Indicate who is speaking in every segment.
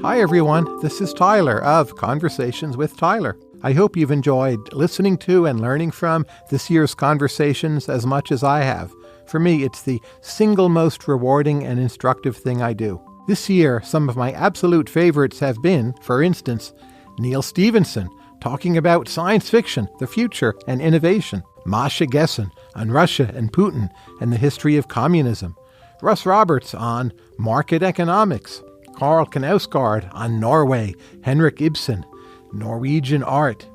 Speaker 1: Hi everyone, this is Tyler of Conversations with Tyler. I hope you've enjoyed listening to and learning from this year's conversations as much as I have. For me, it's the single most rewarding and instructive thing I do. This year, some of my absolute favorites have been, for instance, Neil Stephenson talking about science fiction, the future, and innovation, Masha Gessen on Russia and Putin and the history of communism, Russ Roberts on market economics, Carl Knausgaard on Norway, Henrik Ibsen, Norwegian art,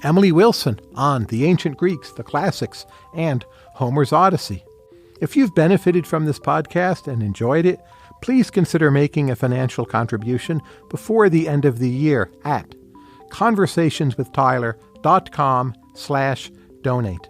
Speaker 1: Emily Wilson on the ancient Greeks, the classics, and Homer's Odyssey. If you've benefited from this podcast and enjoyed it, please consider making a financial contribution before the end of the year at conversationswithtyler.com/donate.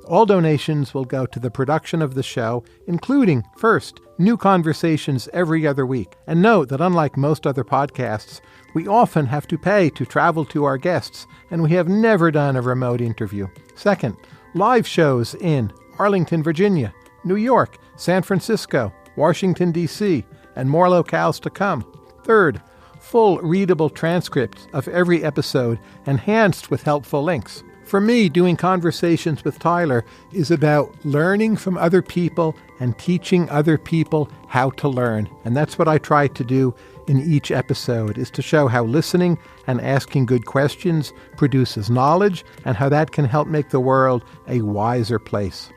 Speaker 1: All donations will go to the production of the show, including, first, new conversations every other week. And note that unlike most other podcasts, we often have to pay to travel to our guests, and we have never done a remote interview. Second, live shows in Arlington, Virginia, New York, San Francisco, Washington, D.C., and more locales to come. Third, full readable transcripts of every episode enhanced with helpful links. For me, doing Conversations with Tyler is about learning from other people and teaching other people how to learn. And that's what I try to do in each episode, is to show how listening and asking good questions produces knowledge and how that can help make the world a wiser place.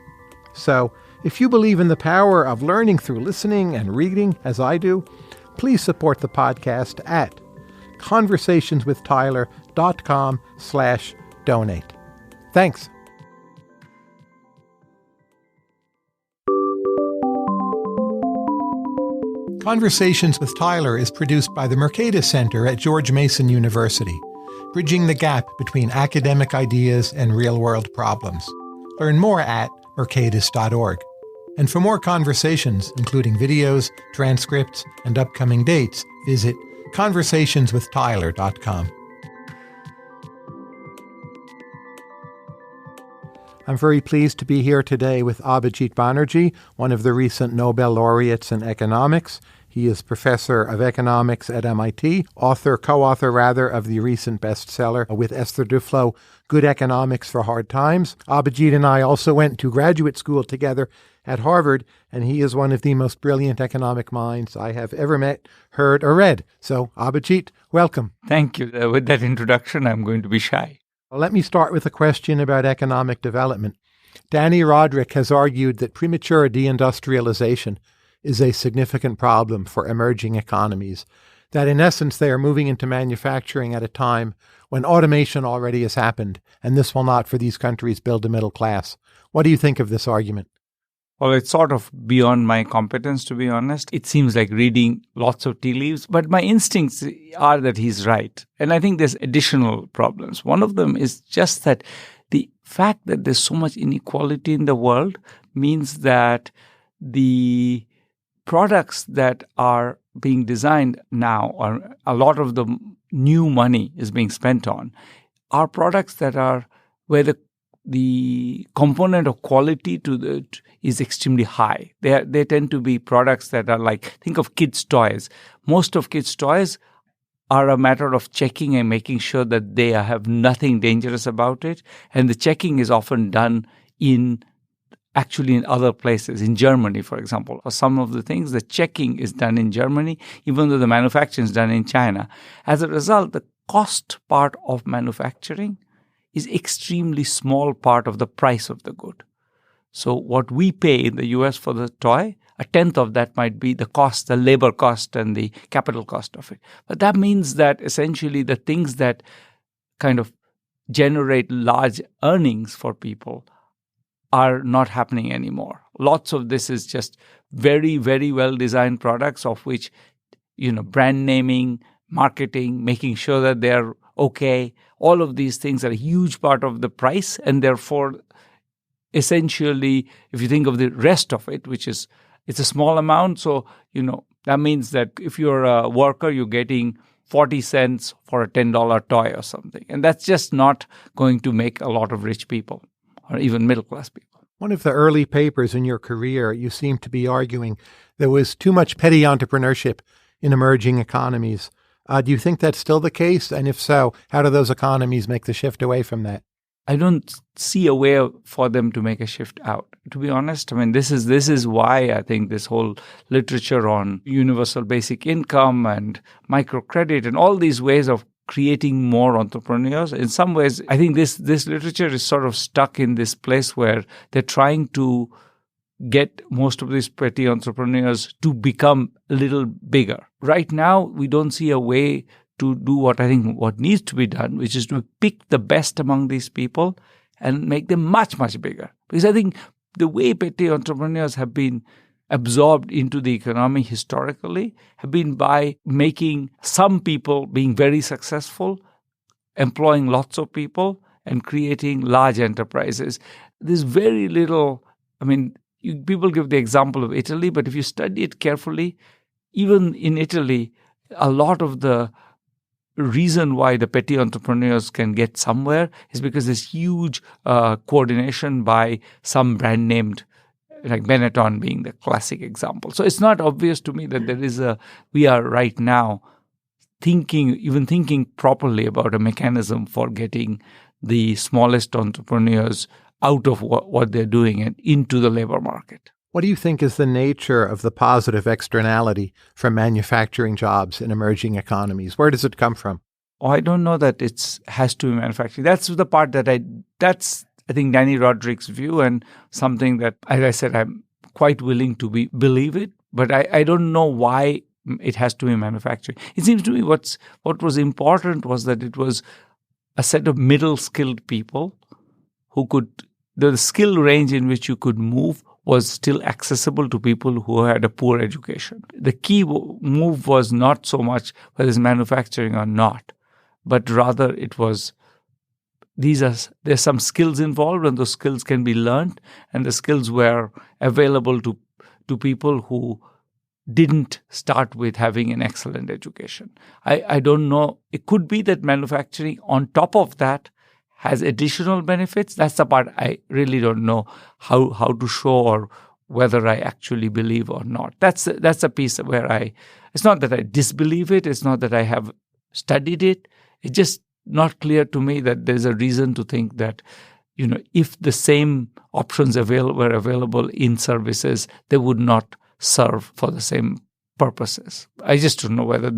Speaker 1: So, if you believe in the power of learning through listening and reading, as I do, please support the podcast at conversationswithtyler.com/donate. Thanks. Conversations with Tyler is produced by the Mercatus Center at George Mason University, bridging the gap between academic ideas and real-world problems. Learn more at mercatus.org. And for more conversations, including videos, transcripts, and upcoming dates, visit conversationswithtyler.com. I'm very pleased to be here today with Abhijit Banerjee, one of the recent Nobel laureates in economics. He is professor of economics at MIT, co-author of the recent bestseller with Esther Duflo, Good Economics for Hard Times. Abhijit and I also went to graduate school together at Harvard, and he is one of the most brilliant economic minds I have ever met, heard, or read. So, Abhijit, welcome.
Speaker 2: Thank you. With that introduction, I'm going to be shy.
Speaker 1: Let me start with a question about economic development. Danny Roderick has argued that premature deindustrialization is a significant problem for emerging economies, that in essence they are moving into manufacturing at a time when automation already has happened, and this will not, for these countries, build a middle class. What do you think of this argument?
Speaker 2: Well, it's sort of beyond my competence, to be honest. It seems like reading lots of tea leaves, but my instincts are that he's right. And I think there's additional problems. One of them is just that the fact that there's so much inequality in the world means that the products that are being designed now, or a lot of the new money is being spent on, are products that are where the component of quality to it is extremely high. They tend to be products that are like, think of kids' toys. Most of kids' toys are a matter of checking and making sure that they have nothing dangerous about it. And the checking is often done in other places, in Germany, for example. For some of the things, the checking is done in Germany, even though the manufacturing is done in China. As a result, the cost part of manufacturing is extremely small part of the price of the good. So what we pay in the US for the toy, a tenth of that might be the cost, the labor cost and the capital cost of it. But that means that essentially the things that kind of generate large earnings for people are not happening anymore. Lots of this is just very, very well-designed products of which, brand naming, marketing, making sure that they're okay. All of these things are a huge part of the price, and therefore, essentially, if you think of the rest of it, it's a small amount. So, that means that if you're a worker, you're getting 40 cents for a $10 toy or something. And that's just not going to make a lot of rich people or even middle-class people.
Speaker 1: One of the early papers in your career, you seem to be arguing there was too much petty entrepreneurship in emerging economies. Do you think that's still the case? And if so, how do those economies make the shift away from that?
Speaker 2: I don't see a way for them to make a shift out. To be honest, I mean, this is why I think this whole literature on universal basic income and microcredit and all these ways of creating more entrepreneurs, in some ways, I think this literature is sort of stuck in this place where they're trying to get most of these petty entrepreneurs to become a little bigger. Right now, we don't see a way to do what needs to be done, which is to pick the best among these people and make them much, much bigger. Because I think the way petty entrepreneurs have been absorbed into the economy historically have been by making some people being very successful, employing lots of people, and creating large enterprises. There's very little, people give the example of Italy, but if you study it carefully, even in Italy, a lot of the reason why the petty entrepreneurs can get somewhere is because there's huge coordination by some brand named, like Benetton being the classic example. So it's not obvious to me that we are right now thinking properly about a mechanism for getting the smallest entrepreneurs out of what they're doing and into the labor market.
Speaker 1: What do you think is the nature of the positive externality from manufacturing jobs in emerging economies? Where does it come from?
Speaker 2: I don't know that it has to be manufacturing. That's the part that's I think Danny Roderick's view, and something that, as I said, I'm quite willing to believe it, but I don't know why it has to be manufacturing. It seems to me what was important was that it was a set of middle-skilled people who the skill range in which you could move was still accessible to people who had a poor education. The key move was not so much whether it's manufacturing or not, but rather it was there's some skills involved, and those skills can be learned, and the skills were available to people who didn't start with having an excellent education. I don't know. It could be that manufacturing on top of that has additional benefits. That's the part I really don't know how to show or whether I actually believe or not. That's a piece where it's not that I disbelieve it. It's not that I have studied it. It's just not clear to me that there's a reason to think that, if the same options were available in services, they would not serve for the same purposes. I just don't know whether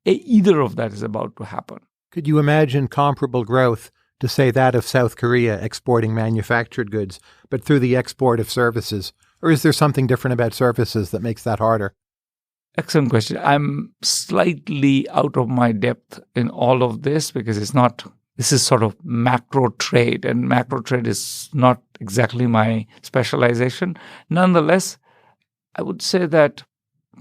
Speaker 2: either of that is about to happen.
Speaker 1: Could you imagine comparable growth to, say, that of South Korea exporting manufactured goods, but through the export of services? Or is there something different about services that makes that harder?
Speaker 2: Excellent question. I'm slightly out of my depth in all of this because this is sort of macro trade, and macro trade is not exactly my specialization. Nonetheless, I would say that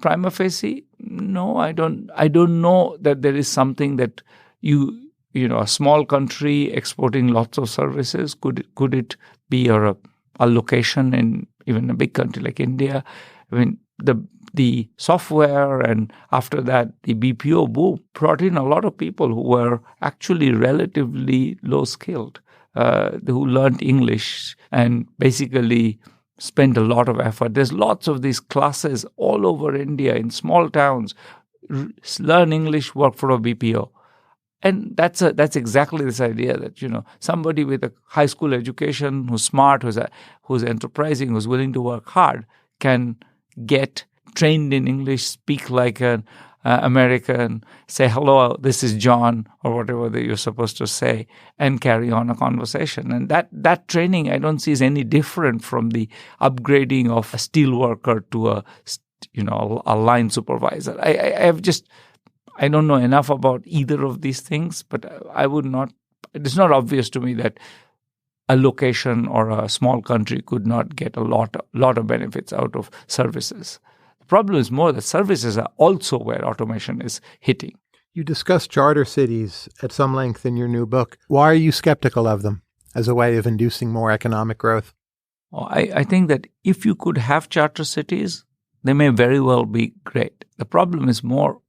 Speaker 2: prima facie, no, I don't know that there is something that a small country exporting lots of services, could it be a location in even a big country like India? The software and after that the BPO boom brought in a lot of people who were actually relatively low skilled, who learned English and basically spent a lot of effort. There's lots of these classes all over India in small towns. Learn English, work for a BPO. And that's exactly this idea that, somebody with a high school education who's smart, who's enterprising, who's willing to work hard can get trained in English, speak like an American, say, hello, this is John, or whatever that you're supposed to say, and carry on a conversation. And that training I don't see is any different from the upgrading of a steel worker to a line supervisor. I don't know enough about either of these things, but it's not obvious to me that a location or a small country could not get a lot of benefits out of services. The problem is more that services are also where automation is hitting.
Speaker 1: You discuss charter cities at some length in your new book. Why are you skeptical of them as a way of inducing more economic growth?
Speaker 2: I think that if you could have charter cities, they may very well be great. The problem is more,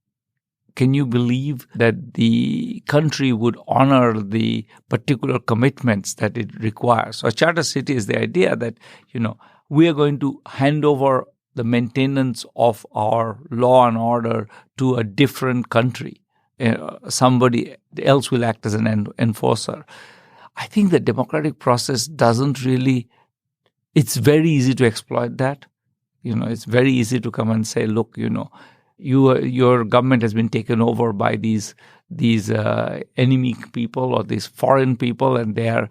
Speaker 2: can you believe that the country would honor the particular commitments that it requires? So a charter city is the idea that, we are going to hand over the maintenance of our law and order to a different country. Somebody else will act as an enforcer. I think the democratic process doesn't really, it's very easy to exploit that. It's very easy to come and say, look, your government has been taken over by these enemy people or these foreign people, and they're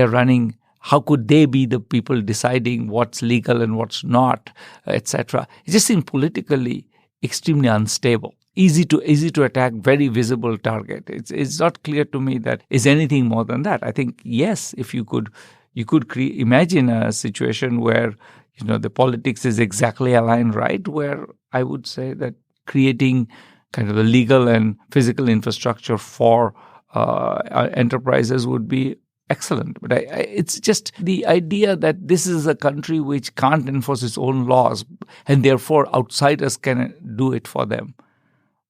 Speaker 2: running. How could they be the people deciding what's legal and what's not, etc.? It just seems politically extremely unstable. Easy to attack, very visible target. It's not clear to me that is anything more than that. I think yes, if you could imagine a situation where the politics is exactly aligned right, where I would say that creating kind of the legal and physical infrastructure for enterprises would be excellent. But it's just the idea that this is a country which can't enforce its own laws and therefore outsiders can do it for them.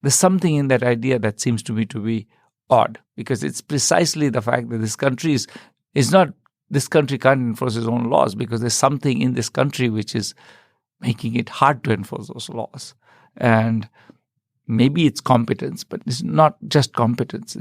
Speaker 2: There's something in that idea that seems to me to be odd, because it's precisely the fact that this country this country can't enforce its own laws because there's something in this country which is making it hard to enforce those laws. And maybe it's competence, but it's not just competence.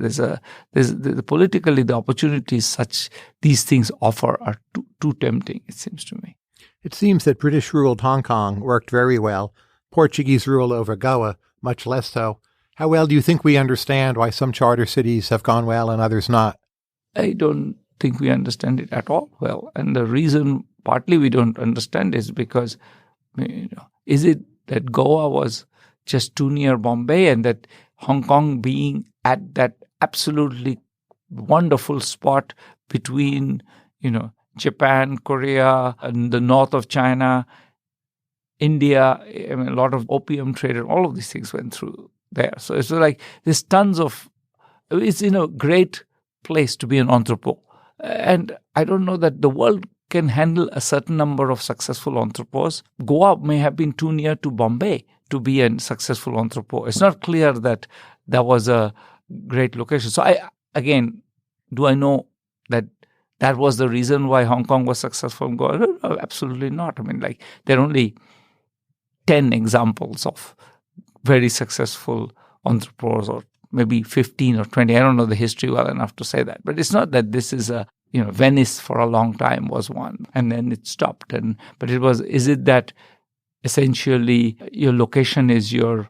Speaker 2: Politically, the opportunities such these things offer are too tempting, it seems to me.
Speaker 1: It seems that British-ruled Hong Kong worked very well. Portuguese rule over Goa, much less so. How well do you think we understand why some charter cities have gone well and others not?
Speaker 2: I don't think we understand it at all well. And the reason partly we don't understand is because, is it that Goa was just too near Bombay and that Hong Kong being at that absolutely wonderful spot between, Japan, Korea, and the north of China, India, a lot of opium trade and all of these things went through there. So it's like there's it's a great place to be an entrepreneur. And I don't know that the world can handle a certain number of successful entrepreneurs. Goa may have been too near to Bombay to be a successful entrepreneur. It's not clear that was a great location. So do I know that was the reason why Hong Kong was successful in Goa? No, absolutely not. There are only 10 examples of very successful entrepreneurs, or maybe 15 or 20. I don't know the history well enough to say that. But it's not that this is Venice for a long time was one and then it stopped. But is it that essentially your location is your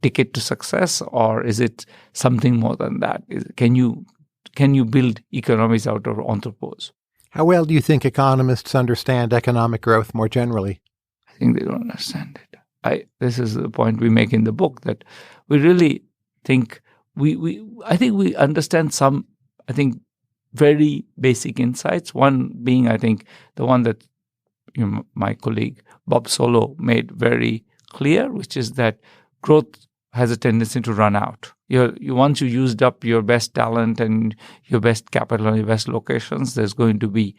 Speaker 2: ticket to success, or is it something more than that? Can you build economies out of entrepreneurs?
Speaker 1: How well do you think economists understand economic growth more generally?
Speaker 2: I think they don't understand it. This is the point we make in the book, that we really think I think we understand some, very basic insights. One being, the one that my colleague Bob Solow made very clear, which is that growth has a tendency to run out. Once you used up your best talent and your best capital and your best locations, there's going to be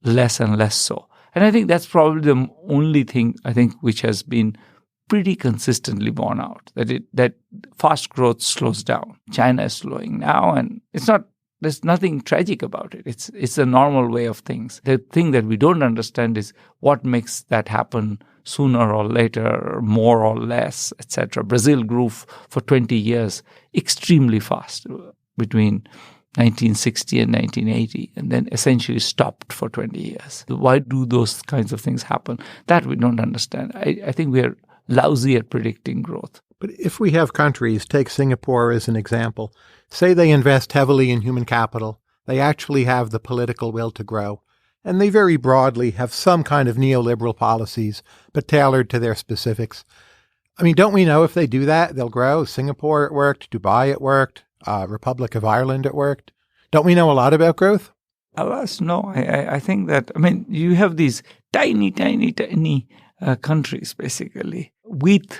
Speaker 2: less and less so. And I think that's probably the only thing which has been pretty consistently borne out, that fast growth slows down. China is slowing now, and there's nothing tragic about it. It's a normal way of things. The thing that we don't understand is what makes that happen sooner or later, more or less, etc. Brazil grew for 20 years extremely fast between 1960 and 1980, and then essentially stopped for 20 years. Why do those kinds of things happen? That we don't understand. I think we are lousy at predicting growth.
Speaker 1: But if we have countries, take Singapore as an example, say they invest heavily in human capital, they actually have the political will to grow, and they very broadly have some kind of neoliberal policies, but tailored to their specifics. Don't we know if they do that, they'll grow? Singapore, it worked. Dubai, it worked. Republic of Ireland, it worked. Don't we know a lot about growth?
Speaker 2: Alas, no. I think that, you have these tiny countries, basically, with,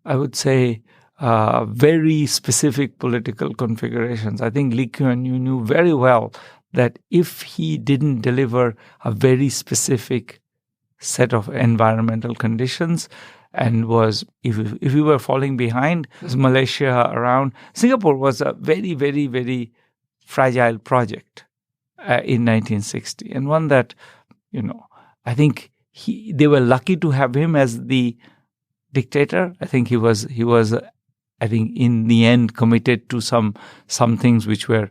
Speaker 2: I would say, very specific political configurations. I think Lee Kuan Yew knew very well that if he didn't deliver a very specific set of environmental conditions and if we were falling behind, Malaysia around, Singapore was a very, very, very fragile project in 1960, and one that, I think they were lucky to have him as the dictator. I think he was I think in the end committed to some things which were,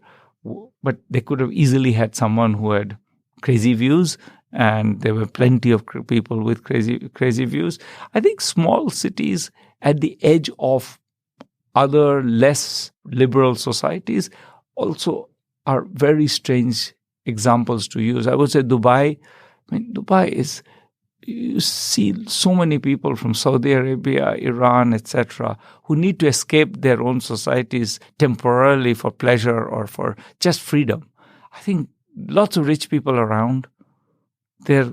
Speaker 2: but they could have easily had someone who had crazy views, and there were plenty of people with crazy views. I think small cities at the edge of other less liberal societies also are very strange examples to use. I would say Dubai. I mean, Dubai is, you see so many people from Saudi Arabia, Iran, etc., who need to escape their own societies temporarily for pleasure or for just freedom. I think lots of rich people around. They're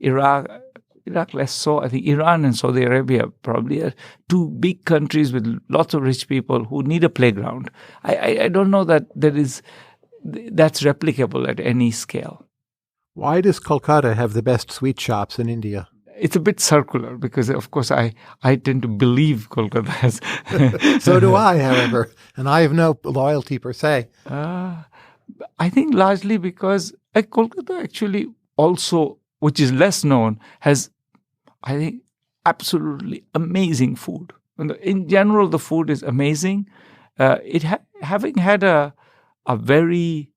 Speaker 2: Iraq less so. I think Iran and Saudi Arabia probably are two big countries with lots of rich people who need a playground. I don't know that that's replicable at any scale.
Speaker 1: Why does Kolkata have the best sweet shops in India?
Speaker 2: It's a bit circular because, of course, I tend to believe Kolkata has.
Speaker 1: So do I, however, and I have no loyalty per se.
Speaker 2: I think largely because Kolkata actually also, which is less known, has, I think, absolutely amazing food. In general, the food is amazing. Having had a very,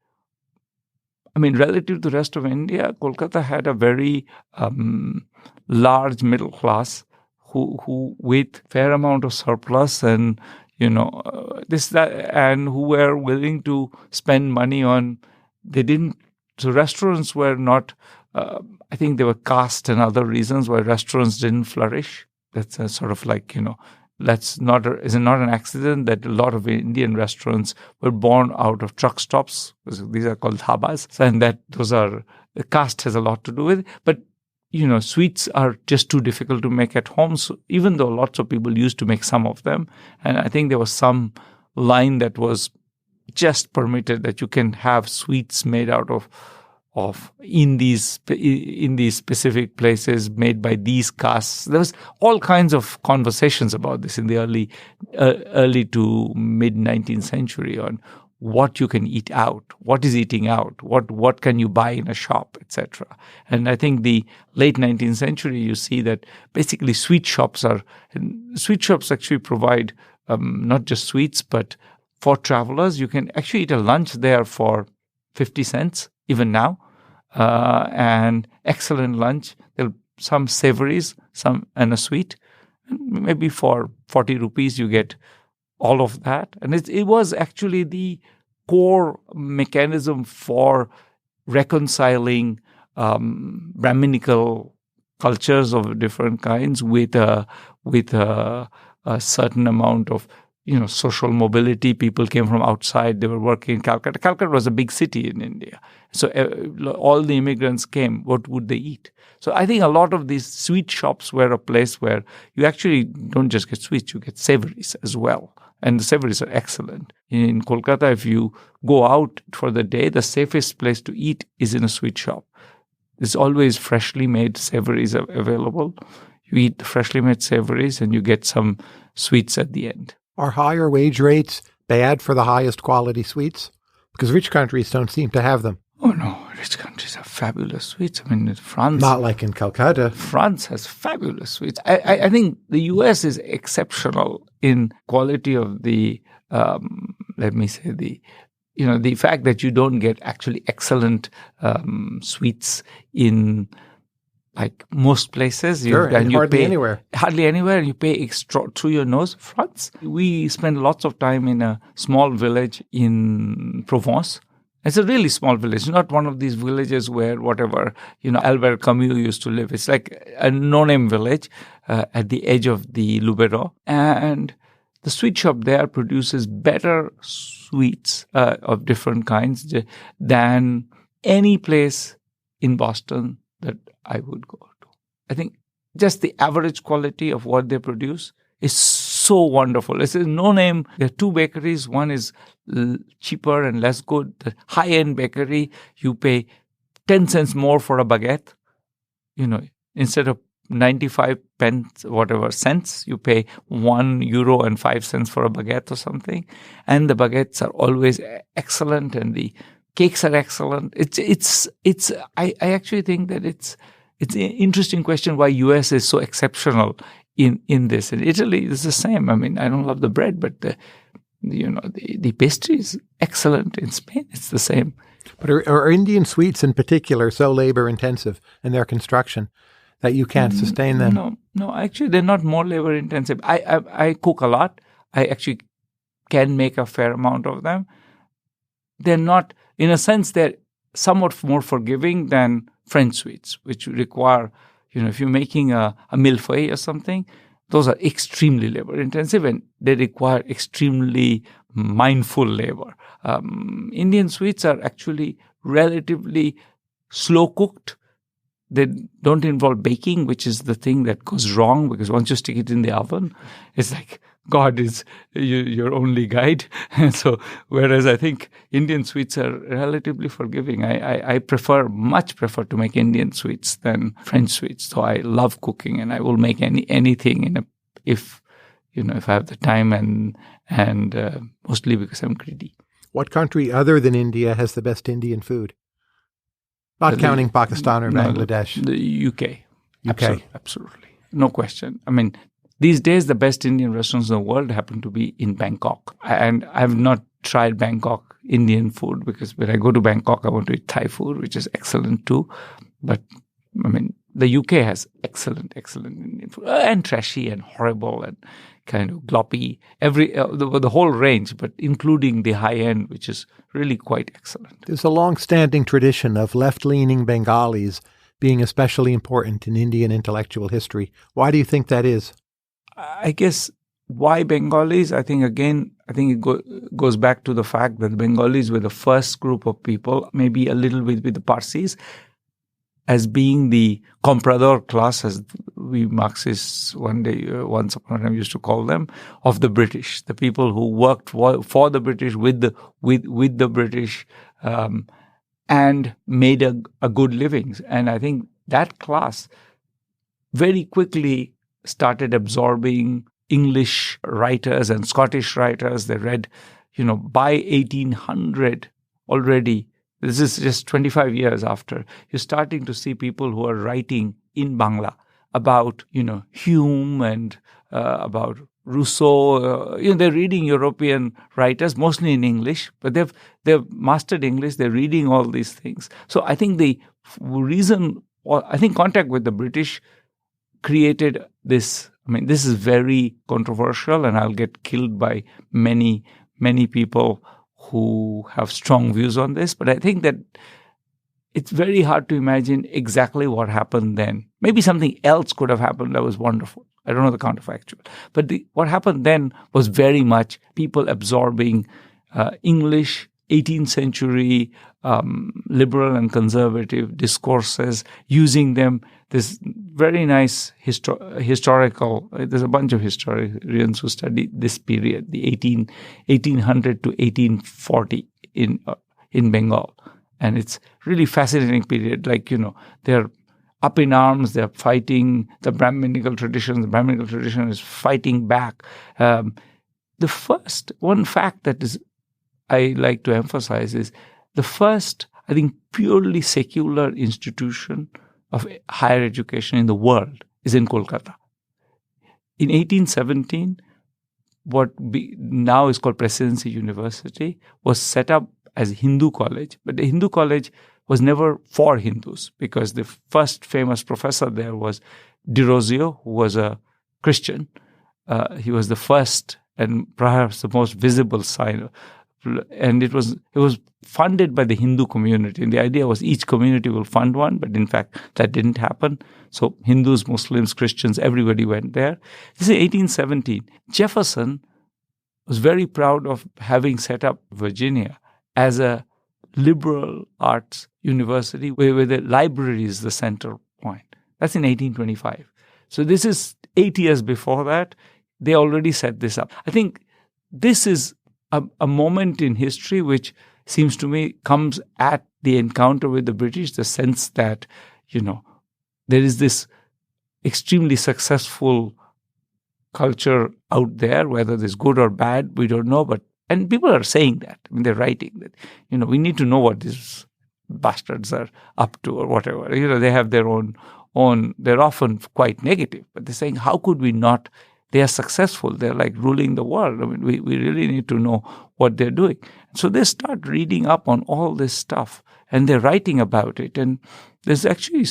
Speaker 2: I mean, relative to the rest of India, Kolkata had a very large middle class who with fair amount of surplus and and who were willing to spend money on. So restaurants were not. I think there were caste and other reasons why restaurants didn't flourish. That's a sort of like, is not an accident that a lot of Indian restaurants were born out of truck stops. These are called dhabas, and the caste has a lot to do with it. But sweets are just too difficult to make at home. So even though lots of people used to make some of them, and I think there was some line that was just permitted that you can have sweets made out of in these specific places made by these castes. There was all kinds of conversations about this in the early to mid 19th century on what you can eat out, what is eating out, what can you buy in a shop, etc. And I think the late 19th century, you see that basically sweet shops actually provide not just sweets, but for travelers, you can actually eat a lunch there for 50 cents, even now. And excellent lunch. There are some savories, and a sweet. And maybe for 40 rupees, you get all of that. And it was actually the core mechanism for reconciling Brahminical cultures of different kinds with a certain amount of social mobility. People came from outside. They were working in Calcutta. Calcutta was a big city in India. So all the immigrants came. What would they eat? So I think a lot of these sweet shops were a place where you actually don't just get sweets, you get savories as well. And the savories are excellent. In Kolkata, if you go out for the day, the safest place to eat is in a sweet shop. There's always freshly made savories available. You eat the freshly made savories and you get some sweets at the end.
Speaker 1: Are higher wage rates bad for the highest quality sweets? Because rich countries don't seem to have them.
Speaker 2: Oh, no. Rich countries have fabulous sweets. I mean, France...
Speaker 1: Not like in Calcutta.
Speaker 2: France has fabulous sweets. I think the U.S. is exceptional in quality of the, the fact that you don't get actually excellent sweets in... like most places,
Speaker 1: sure, and you hardly anywhere.
Speaker 2: Hardly anywhere. You pay extra through your nose. France, we spend lots of time in a small village in Provence. It's a really small village, not one of these villages where Albert Camus used to live. It's like a no-name village at the edge of the Luberon. And the sweet shop there produces better sweets of different kinds than any place in Boston that I would go to. I think just the average quality of what they produce is so wonderful. It's a no-name. There are two bakeries. One is cheaper and less good. The high-end bakery, you pay 10 cents more for a baguette. Instead of 95 cents, you pay €1.05 for a baguette or something. And the baguettes are always excellent and the cakes are excellent. I actually think that it's an interesting question why US is so exceptional in this. In Italy, it's the same. I mean, I don't love the bread, but the pastry is excellent. In Spain, it's the same.
Speaker 1: But are Indian sweets in particular so labor intensive in their construction that you can't sustain them?
Speaker 2: No, actually, they're not more labor intensive. I cook a lot. I actually can make a fair amount of them. They're not, in a sense, they're somewhat more forgiving than French sweets, which require, if you're making a millefeuille or something, those are extremely labor intensive and they require extremely mindful labor. Indian sweets are actually relatively slow cooked. They don't involve baking, which is the thing that goes wrong, because once you stick it in the oven, it's like God is your only guide. So, whereas I think Indian sweets are relatively forgiving. I much prefer to make Indian sweets than French sweets. So I love cooking, and I will make anything if I have the time, and mostly because I'm greedy.
Speaker 1: What country other than India has the best Indian food? Not counting Pakistan or Bangladesh.
Speaker 2: The UK. Absolutely. No question. I mean, these days, the best Indian restaurants in the world happen to be in Bangkok. And I have not tried Bangkok Indian food because when I go to Bangkok, I want to eat Thai food, which is excellent too. But, I mean, the UK has excellent Indian food. And trashy and horrible and kind of gloppy. The whole range, but including the high end, which is really quite excellent.
Speaker 1: There's a long-standing tradition of left-leaning Bengalis being especially important in Indian intellectual history. Why do you think that is?
Speaker 2: I guess why Bengalis, I think it goes back to the fact that the Bengalis were the first group of people, maybe a little bit with the Parsis, as being the comprador class, as we Marxists once upon a time used to call them, of the British, the people who worked for the British, with the British, and made a good living. And I think that class very quickly started absorbing English writers and Scottish writers. They read, by 1800 already. This is just 25 years after. You're starting to see people who are writing in Bangla about, Hume and about Rousseau. They're reading European writers, mostly in English, but they've mastered English. They're reading all these things. So I think the reason, contact with the British created this. I mean, this is very controversial, and I'll get killed by many, many people who have strong views on this. But I think that it's very hard to imagine exactly what happened then. Maybe something else could have happened that was wonderful. I don't know the counterfactual. But what happened then was very much people absorbing English, 18th century liberal and conservative discourses, using them. This very nice historical, there's a bunch of historians who study this period, the 1800 to 1840 in Bengal. And it's really fascinating period. Like, they're up in arms, they're fighting the Brahminical tradition. The Brahminical tradition is fighting back. The first one fact that I like to emphasize is the first, I think, purely secular institution of higher education in the world is in Kolkata. In 1817, what now is called Presidency University was set up as Hindu college, but the Hindu college was never for Hindus because the first famous professor there was Derozio, who was a Christian. He was the first and perhaps the most visible sign. And it was funded by the Hindu community. And the idea was each community will fund one, but in fact, that didn't happen. So Hindus, Muslims, Christians, everybody went there. This is 1817. Jefferson was very proud of having set up Virginia as a liberal arts university where the library is the center point. That's in 1825. So this is 8 years before that. They already set this up. I think this is a moment in history which seems to me comes at the encounter with the British, the sense that, there is this extremely successful culture out there, whether it's good or bad, we don't know, and people are saying that. I mean, they're writing that, we need to know what these bastards are up to or whatever. They have their own they're often quite negative, but they're saying, how could we not? They are successful. They're like ruling the world. I mean, we really need to know what they're doing. So they start reading up on all this stuff and they're writing about it. And there's actually,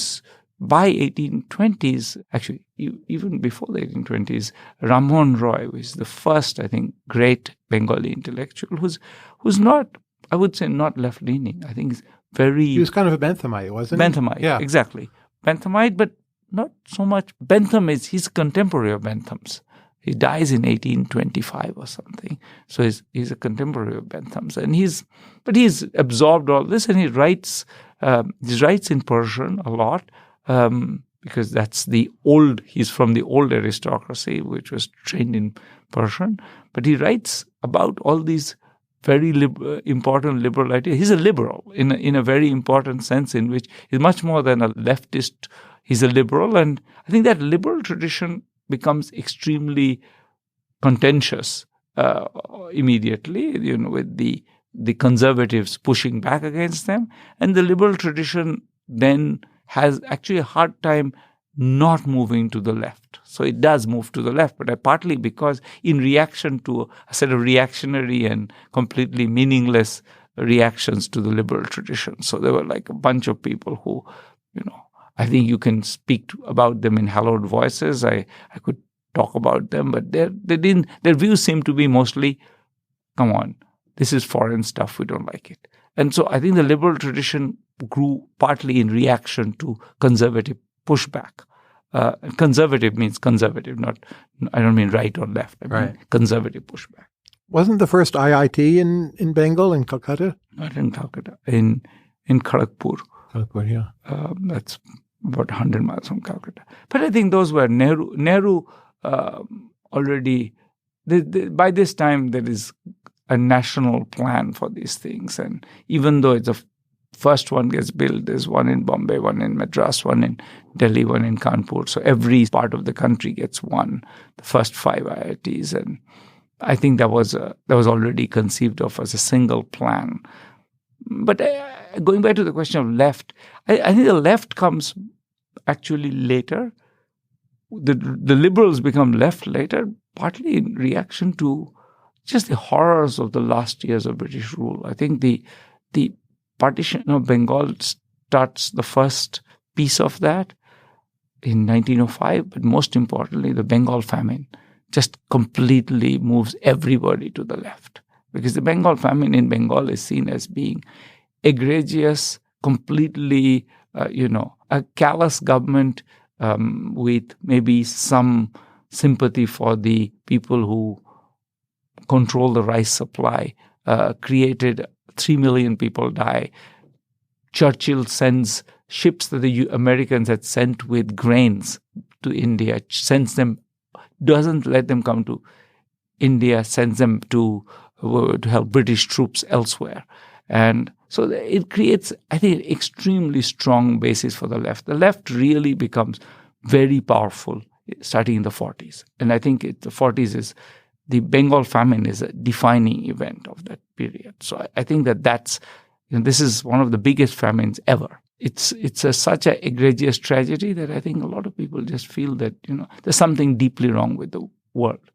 Speaker 2: by 1820s, actually, even before the 1820s, Rammohn Roy was the first, I think, great Bengali intellectual who's not, I would say, not left-leaning. I think he's very...
Speaker 1: He was kind of a Benthamite, wasn't he?
Speaker 2: Benthamite,
Speaker 1: yeah.
Speaker 2: Exactly. Benthamite, but not so much. Bentham he's contemporary of Bentham's. He dies in 1825 or something. So he's a contemporary of Bentham's. And he's absorbed all this and he writes in Persian a lot because that's he's from the old aristocracy, which was trained in Persian. But he writes about all these very important liberal ideas. He's a liberal in a very important sense in which he's much more than a leftist. He's a liberal. And I think that liberal tradition becomes extremely contentious immediately, with the conservatives pushing back against them. And the liberal tradition then has actually a hard time not moving to the left. So it does move to the left, but partly because in reaction to a set of reactionary and completely meaningless reactions to the liberal tradition. So there were like a bunch of people who, I think you can speak about them in hallowed voices. I could talk about them, but their views seem to be mostly, come on, this is foreign stuff, we don't like it. And so I think the liberal tradition grew partly in reaction to conservative pushback. Conservative means conservative, I don't mean right or left. I mean conservative pushback.
Speaker 1: Wasn't the first IIT in Bengal, in Calcutta?
Speaker 2: Not in Calcutta, in Kharagpur.
Speaker 1: Kharagpur, yeah.
Speaker 2: That's about 100 miles from Calcutta. But I think those were Nehru already, by this time there is a national plan for these things. And even though it's the first one gets built, there's one in Bombay, one in Madras, one in Delhi, one in Kanpur. So every part of the country gets one, the first 5 IITs. And I think that was already conceived of as a single plan. But going back to the question of left, I think the left comes actually later. The liberals become left later, partly in reaction to just the horrors of the last years of British rule. I think the partition of Bengal starts the first piece of that in 1905, but most importantly, the Bengal famine just completely moves everybody to the left. Because the Bengal famine in Bengal is seen as being egregious, completely, a callous government with maybe some sympathy for the people who control the rice supply, created 3 million people die. Churchill sends ships that the Americans had sent with grains to India, sends them, doesn't let them come to India, sends them to help British troops elsewhere. And so it creates, I think, an extremely strong basis for the left. The left really becomes very powerful starting in the 40s. And I think the 40s is, the Bengal famine is a defining event of that period. So I think that's, this is one of the biggest famines ever. It's such an egregious tragedy that I think a lot of people just feel that, there's something deeply wrong with the world.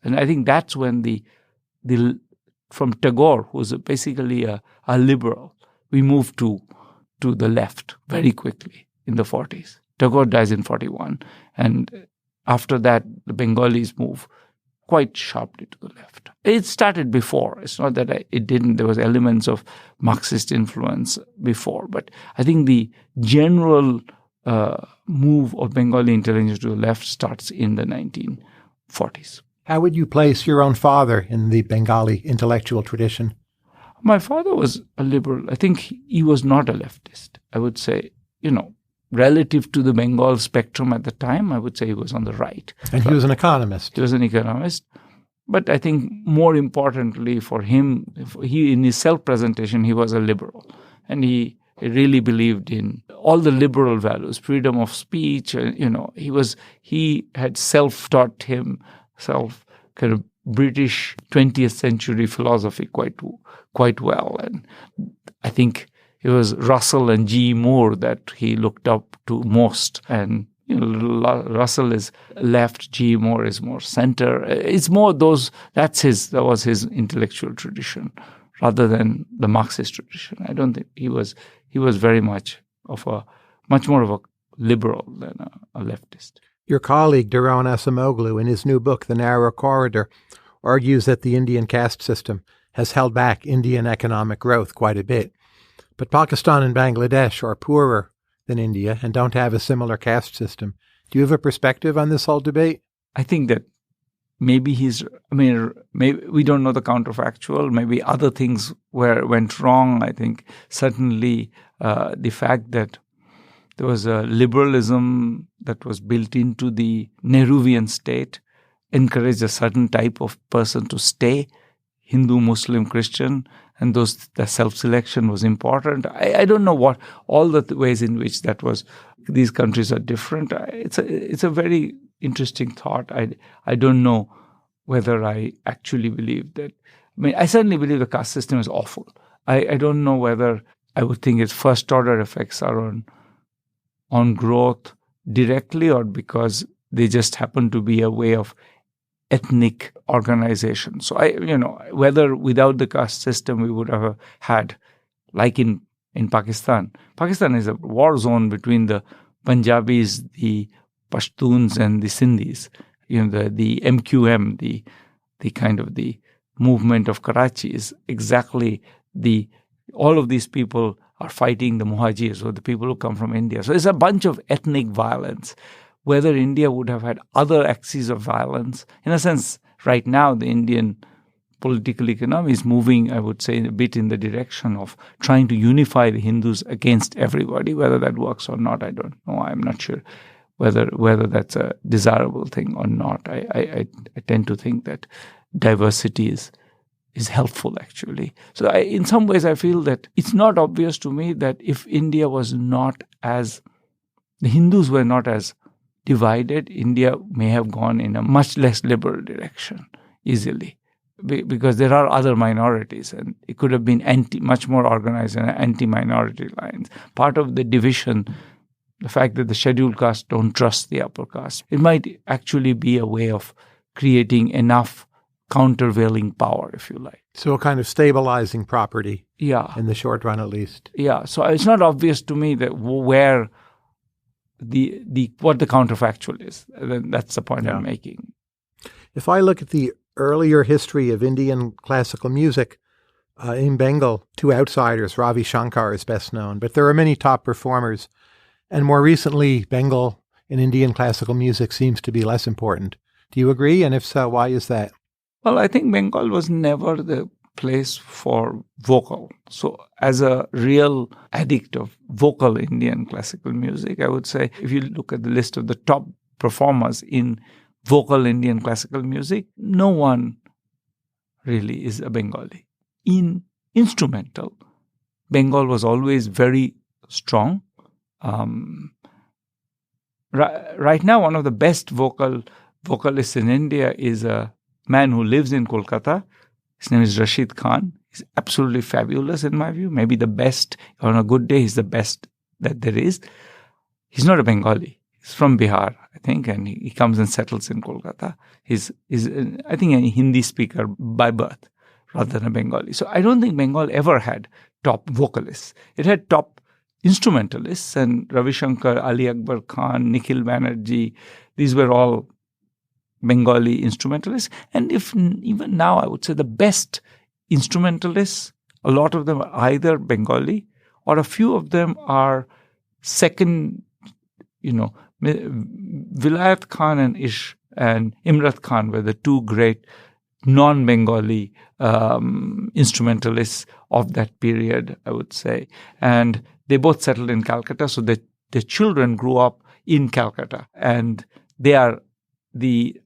Speaker 2: And I think that's when from Tagore, who's basically a liberal, we move to the left very quickly in the 40s. Tagore dies in 41. And after that, the Bengalis move quite sharply to the left. It started before. It's not that it didn't. There was elements of Marxist influence before. But I think the general move of Bengali intelligence to the left starts in the 1940s.
Speaker 1: How would you place your own father in the Bengali intellectual tradition?
Speaker 2: My father was a liberal. I think he was not a leftist. I would say, relative to the Bengal spectrum at the time, I would say he was on the right.
Speaker 1: And he was an economist.
Speaker 2: He was an economist. But I think more importantly for him, in his self-presentation, he was a liberal. And he really believed in all the liberal values, freedom of speech. He had self-taught himself kind of British 20th century philosophy quite well. And I think it was Russell and G. Moore that he looked up to most. And Russell is left, G. Moore is more center. It's more that was his intellectual tradition rather than the Marxist tradition. I don't think he was very much more of a liberal than a leftist.
Speaker 1: Your colleague, Daron Acemoglu, in his new book, The Narrow Corridor, argues that the Indian caste system has held back Indian economic growth quite a bit. But Pakistan and Bangladesh are poorer than India and don't have a similar caste system. Do you have a perspective on this whole debate?
Speaker 2: I think that maybe maybe we don't know the counterfactual. Maybe other things went wrong. I think certainly the fact that there was a liberalism that was built into the Nehruvian state encouraged a certain type of person to stay, Hindu, Muslim, Christian, and the self-selection was important. I don't know what all the ways in which that was. These countries are different. It's a very interesting thought. I don't know whether I actually believe that. I certainly believe the caste system is awful. I don't know whether I would think its first-order effects are on growth directly or because they just happen to be a way of ethnic organization. So whether without the caste system we would have had, like in Pakistan. Pakistan is a war zone between the Punjabis, the Pashtuns, and the Sindhis. The MQM, the kind of the movement of Karachi is exactly all of these people are fighting the Muhajirs, or the people who come from India. So it's a bunch of ethnic violence. Whether India would have had other axes of violence, in a sense, right now the Indian political economy is moving, I would say, a bit in the direction of trying to unify the Hindus against everybody. Whether that works or not, I don't know. I'm not sure whether that's a desirable thing or not. I tend to think that diversity is helpful, actually. So in some ways, I feel that it's not obvious to me that if India was not as, the Hindus were not as divided, India may have gone in a much less liberal direction easily. Because there are other minorities, and it could have been much more organized and anti-minority lines. Part of the division, the fact that the scheduled caste don't trust the upper caste, it might actually be a way of creating enough countervailing power, if you like.
Speaker 1: So a kind of stabilizing property, in the short run at least.
Speaker 2: Yeah, so it's not obvious to me that where what the counterfactual is. That's the point I'm making.
Speaker 1: If I look at the earlier history of Indian classical music, in Bengal, two outsiders, Ravi Shankar is best known, but there are many top performers. And more recently, Bengal in Indian classical music seems to be less important. Do you agree? And if so, why is that?
Speaker 2: Well, I think Bengal was never the place for vocal. So as a real addict of vocal Indian classical music, I would say if you look at the list of the top performers in vocal Indian classical music, no one really is a Bengali. In instrumental, Bengal was always very strong. Right now, one of the best vocalists in India is a man who lives in Kolkata. His name is Rashid Khan. He's absolutely fabulous in my view. Maybe the best. On a good day, he's the best that there is. He's not a Bengali. He's from Bihar, I think, and he comes and settles in Kolkata. He's I think, a Hindi speaker by birth rather than a Bengali. So I don't think Bengal ever had top vocalists. It had top instrumentalists, and Ravi Shankar, Ali Akbar Khan, Nikhil Banerjee, these were all Bengali instrumentalists. And even now, I would say the best instrumentalists, a lot of them are either Bengali or a few of them are second, Vilayat Khan and Imrat Khan were the two great non-Bengali instrumentalists of that period, I would say. And they both settled in Calcutta, so their children grew up in Calcutta. And they are the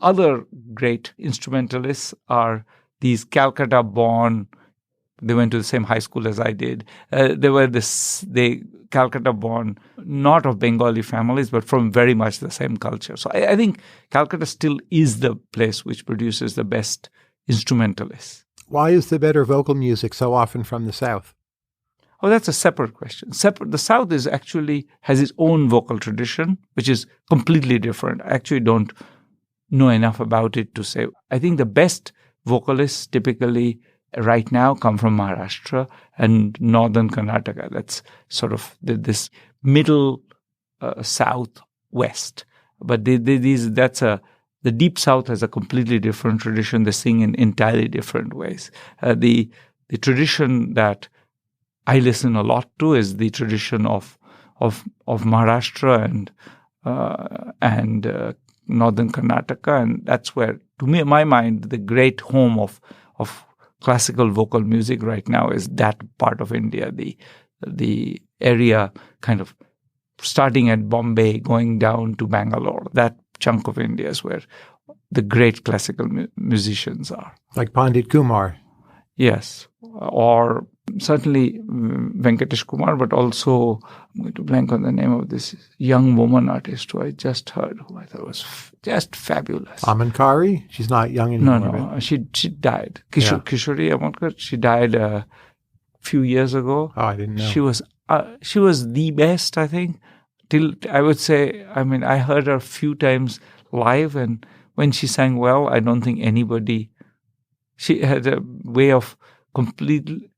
Speaker 2: other great instrumentalists are these Calcutta-born. They went to the same high school as I did. They Calcutta-born, not of Bengali families, but from very much the same culture. So I think Calcutta still is the place which produces the best instrumentalists.
Speaker 1: Why is the better vocal music so often from the South?
Speaker 2: Oh, that's a separate question. The South has its own vocal tradition, which is completely different. I actually don't know enough about it to say. I think the best vocalists typically right now come from Maharashtra and northern Karnataka. That's sort of this middle southwest. But the deep south has a completely different tradition. They sing in entirely different ways. The tradition that I listen a lot to is the tradition of Maharashtra and northern Karnataka, and that's where, to me, in my mind, the great home of classical vocal music right now is that part of India, the area kind of starting at Bombay, going down to Bangalore. That chunk of India is where the great classical musicians are.
Speaker 1: Like Pandit Kumar.
Speaker 2: Yes, or certainly Venkatesh Kumar, but also, I'm going to blank on the name of this young woman artist who I just heard, who I thought was just fabulous.
Speaker 1: Amankari? She's not young anymore.
Speaker 2: No, she died. Kishori Amankar, she died a few years ago.
Speaker 1: Oh, I didn't know.
Speaker 2: She was the best, I think. Till I would say, I heard her a few times live, and when she sang well, I don't think anybody. She had a way of completely.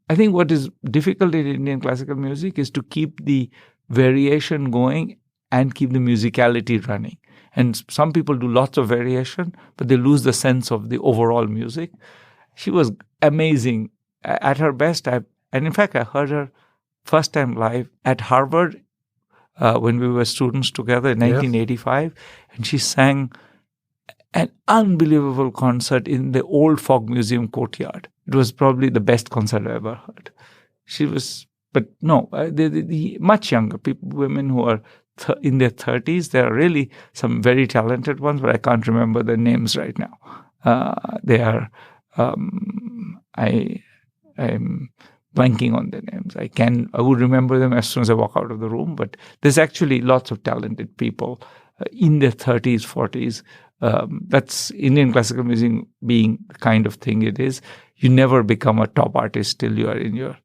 Speaker 2: I think what is difficult in Indian classical music is to keep the variation going and keep the musicality running. And some people do lots of variation, but they lose the sense of the overall music. She was amazing at her best. And in fact, I heard her first time live at Harvard when we were students together in 1985, and she sang an unbelievable concert in the old Fog Museum courtyard. It was probably the best concert I ever heard. She was, but no, the much younger people, women who are in their 30s, there are really some very talented ones, but I can't remember their names right now. They are, I'm blanking on their names. I would remember them as soon as I walk out of the room, but there's actually lots of talented people in their 30s, 40s. That's Indian classical music being the kind of thing it is. You never become a top artist till you are in your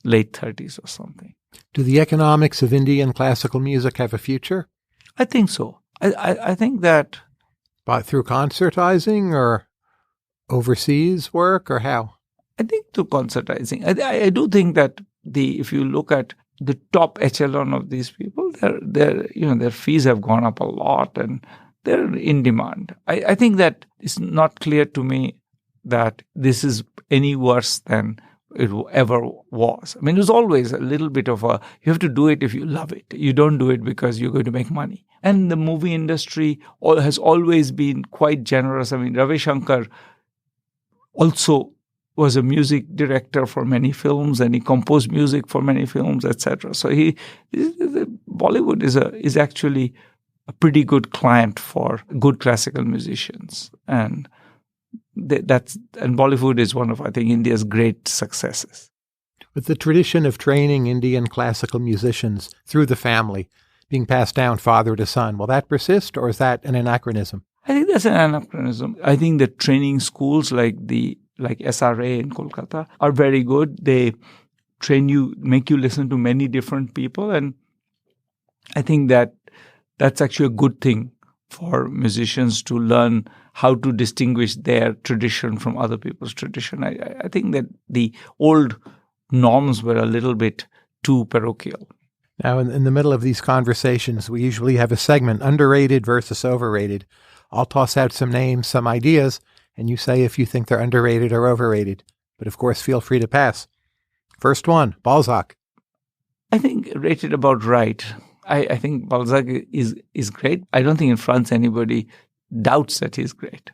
Speaker 2: late 30s or something.
Speaker 1: Do the economics of Indian classical music have a future?
Speaker 2: I think so. I think that...
Speaker 1: But through concertizing or overseas work, or how?
Speaker 2: I think through concertizing. I do think that if you look at the top echelon of these people, their fees have gone up a lot and they're in demand. I think that it's not clear to me that this is any worse than it ever was. It was always a little bit of you have to do it if you love it. You don't do it because you're going to make money. And the movie industry has always been quite generous. Ravi Shankar also was a music director for many films, and he composed music for many films, etc. So Bollywood is actually a pretty good client for good classical musicians, and Bollywood is one of, I think, India's great successes.
Speaker 1: With the tradition of training Indian classical musicians through the family being passed down father to son, will that persist, or is that an anachronism?
Speaker 2: I think that's an anachronism. I think that training schools like SRA in Kolkata are very good. They train you, make you listen to many different people, and I think that's actually a good thing for musicians to learn how to distinguish their tradition from other people's tradition. I think that the old norms were a little bit too parochial.
Speaker 1: Now, in the middle of these conversations, we usually have a segment, underrated versus overrated. I'll toss out some names, some ideas, and you say if you think they're underrated or overrated. But of course, feel free to pass. First one, Balzac.
Speaker 2: I think rated about right. I think Balzac is great. I don't think in France anybody doubts that he's great.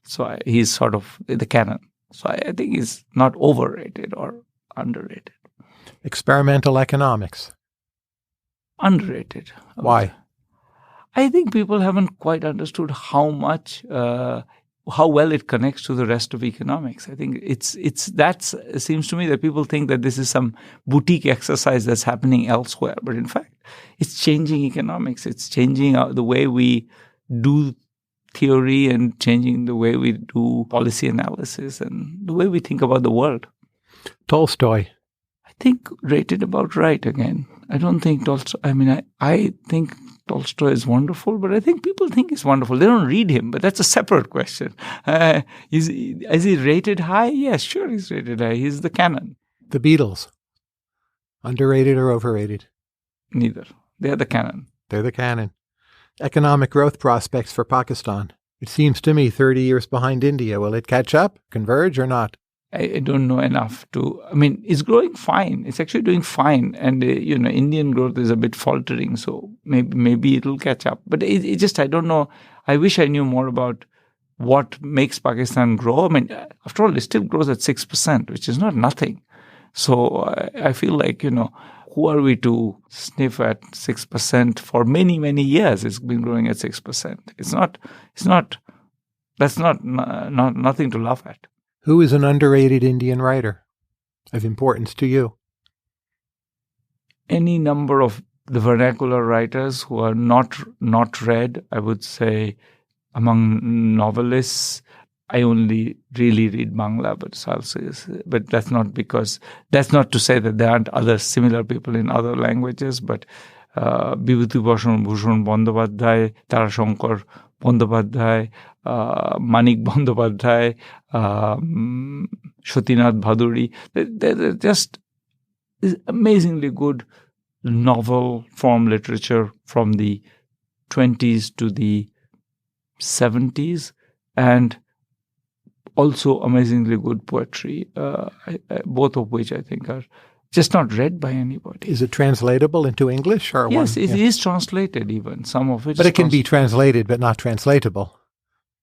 Speaker 2: So he's sort of the canon. So I think he's not overrated or underrated.
Speaker 1: Experimental economics.
Speaker 2: Underrated.
Speaker 1: Why?
Speaker 2: I think people haven't quite understood how well it connects to the rest of economics. I think it seems to me that people think that this is some boutique exercise that's happening elsewhere, but in fact, it's changing economics. It's changing the way we do theory and changing the way we do policy analysis and the way we think about the world.
Speaker 1: Tolstoy.
Speaker 2: I think rated about right again. I don't think Tolstoy, I think Tolstoy is wonderful, but I think people think he's wonderful. They don't read him, but that's a separate question. Is he rated high? Yes, sure he's rated high. He's the canon.
Speaker 1: The Beatles, underrated or overrated?
Speaker 2: Neither. They're the canon.
Speaker 1: They're the canon. Economic growth prospects for Pakistan. It seems to me 30 years behind India. Will it catch up, converge, or not?
Speaker 2: I don't know enough to. It's growing fine. It's actually doing fine, and Indian growth is a bit faltering. So maybe it'll catch up. But it just, I don't know. I wish I knew more about what makes Pakistan grow. After all, it still grows at 6%, which is not nothing. So I feel like who are we to sniff at 6% for many, many years? It's been growing at 6%. It's not. That's not nothing to laugh at.
Speaker 1: Who is an underrated Indian writer of importance to you?
Speaker 2: Any number of the vernacular writers who are not read. I would say among novelists, I only really read Bangla, but that's not to say that there aren't other similar people in other languages, but Bibhutibhushan Bandyopadhyay, Tarashankar Bandyopadhyay, Manik Bandyopadhyay, Shatinath Bhaduri. They're just amazingly good novel form literature from the 20s to the 70s, and also amazingly good poetry, both of which I think are just not read by anybody.
Speaker 1: Is it translatable into English? Or
Speaker 2: yes, it is translated even. Some of it.
Speaker 1: But it can be translated but not translatable,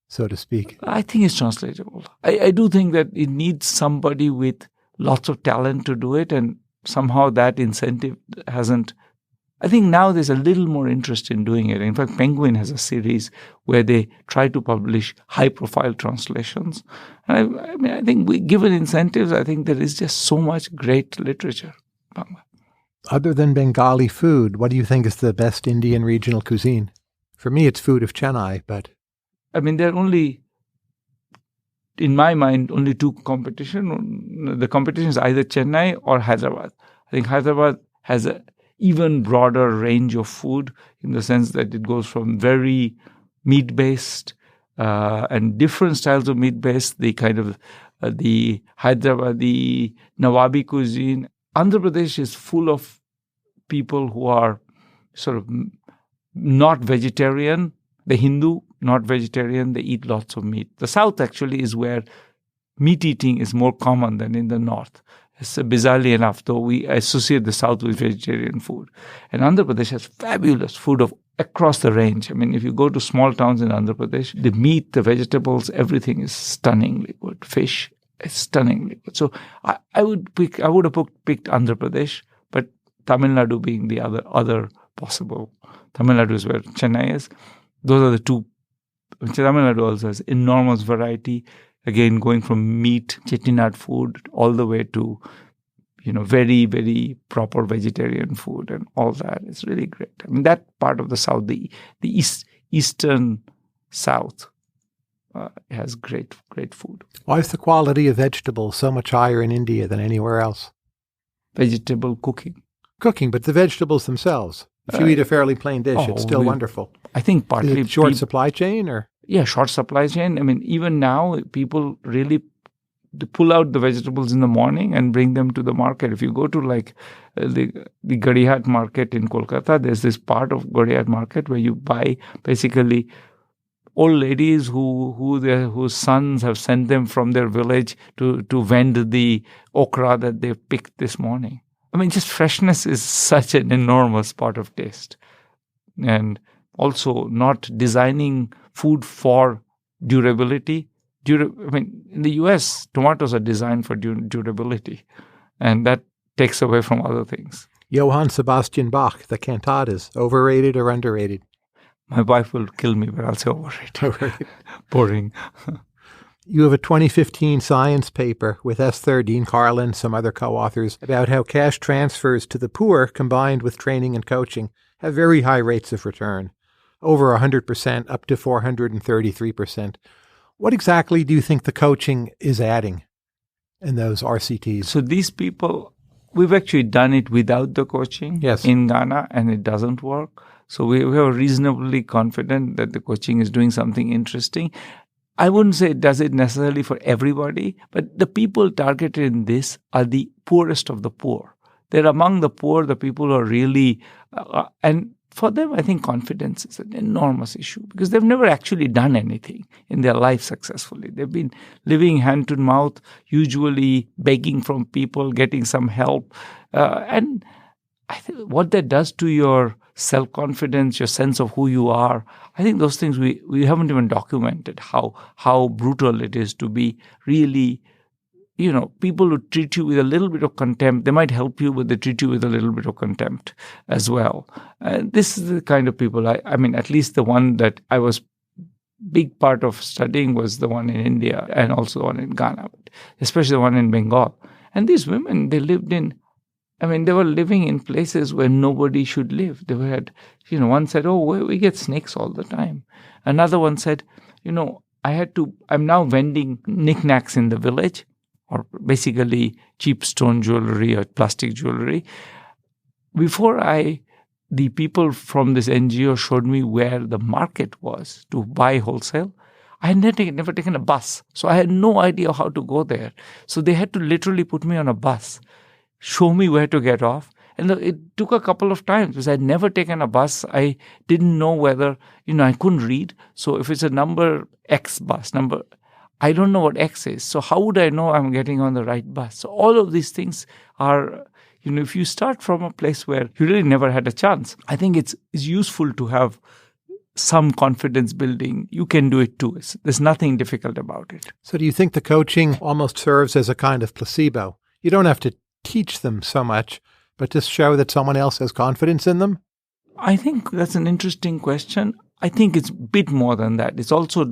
Speaker 1: so to speak.
Speaker 2: I think it's translatable. I do think that it needs somebody with lots of talent to do it, and somehow that incentive hasn't. I think now there's a little more interest in doing it. In fact, Penguin has a series where they try to publish high-profile translations. And I think given incentives, I think there is just so much great literature.
Speaker 1: Other than Bengali food, what do you think is the best Indian regional cuisine? For me, it's food of Chennai, but...
Speaker 2: there are only, in my mind, only two competition. The competition is either Chennai or Hyderabad. I think Hyderabad has a even broader range of food in the sense that it goes from very meat-based and different styles of meat-based, the kind of the Hyderabadi Nawabi cuisine. Andhra Pradesh is full of people who are sort of not vegetarian. The Hindu, not vegetarian, they eat lots of meat. The South actually is where meat eating is more common than in the North. It's bizarrely enough, though we associate the South with vegetarian food. And Andhra Pradesh has fabulous food across the range. If you go to small towns in Andhra Pradesh, the meat, the vegetables, everything is stunningly good. Fish is stunningly good. So I would have picked Andhra Pradesh, but Tamil Nadu being the other possible. Tamil Nadu is where Chennai is. Those are the two. Tamil Nadu also has enormous variety. Again, going from meat, chettinad food, all the way to, very, very proper vegetarian food and all that. It's really great. That part of the South, the eastern South, has great food.
Speaker 1: Why is the quality of vegetables so much higher in India than anywhere else?
Speaker 2: Vegetable cooking.
Speaker 1: Cooking, but the vegetables themselves. If you eat a fairly plain dish, it's still wonderful.
Speaker 2: I think partly...
Speaker 1: Is it short supply chain or...
Speaker 2: Yeah, short supply chain. Even now, people really pull out the vegetables in the morning and bring them to the market. If you go to the Gadihat market in Kolkata, there's this part of Gadihat market where you buy basically old ladies whose sons have sent them from their village to vend the okra that they picked this morning. Just freshness is such an enormous part of taste. And also not designing food for durability. In the US, tomatoes are designed for durability, and that takes away from other things.
Speaker 1: Johann Sebastian Bach, the cantatas, overrated or underrated?
Speaker 2: My wife will kill me, but I'll say overrated. Boring.
Speaker 1: You have a 2015 science paper with Esther, Dean Carlin, some other co-authors, about how cash transfers to the poor, combined with training and coaching, have very high rates of return. Over 100%, up to 433%. What exactly do you think the coaching is adding in those RCTs?
Speaker 2: So these people we've actually done it without the coaching in Ghana, and it doesn't work. So we are reasonably confident that the coaching is doing something interesting. I wouldn't say it does it necessarily for everybody, but the people targeted in this are the poorest of the poor. They're among the poor, the people who are really, and for them, I think confidence is an enormous issue because they've never actually done anything in their life successfully. They've been living hand to mouth, usually begging from people, getting some help. And I think what that does to your self-confidence, your sense of who you are, I think those things we haven't even documented how brutal it is to be really, people who treat you with a little bit of contempt. They might help you, but they treat you with a little bit of contempt as well. This is the kind of people, I mean, at least the one that I was big part of studying was the one in India and also the one in Ghana, especially the one in Bengal. And these women, they were living in places where nobody should live. They had, one said, we get snakes all the time. Another one said, I'm now vending knickknacks in the village, or basically cheap stone jewelry or plastic jewelry. Before the people from this NGO showed me where the market was to buy wholesale, I had never taken a bus. So I had no idea how to go there. So they had to literally put me on a bus, show me where to get off. And it took a couple of times because I'd never taken a bus. I didn't know whether, I couldn't read. So if it's a number X bus number, I don't know what X is. So how would I know I'm getting on the right bus? So all of these things are, if you start from a place where you really never had a chance, I think it's useful to have some confidence building. You can do it too. There's nothing difficult about it.
Speaker 1: So do you think the coaching almost serves as a kind of placebo? You don't have to teach them so much, but just show that someone else has confidence in them?
Speaker 2: I think that's an interesting question. I think it's a bit more than that. It's also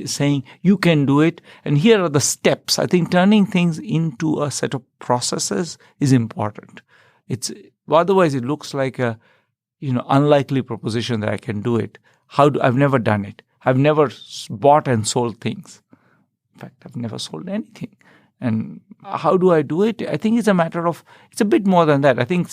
Speaker 2: saying you can do it, and here are the steps. I think turning things into a set of processes is important. Otherwise it looks like a unlikely proposition that I can do it. I've never done it. I've never bought and sold things. In fact, I've never sold anything. And how do I do it? I think it's a bit more than that. I think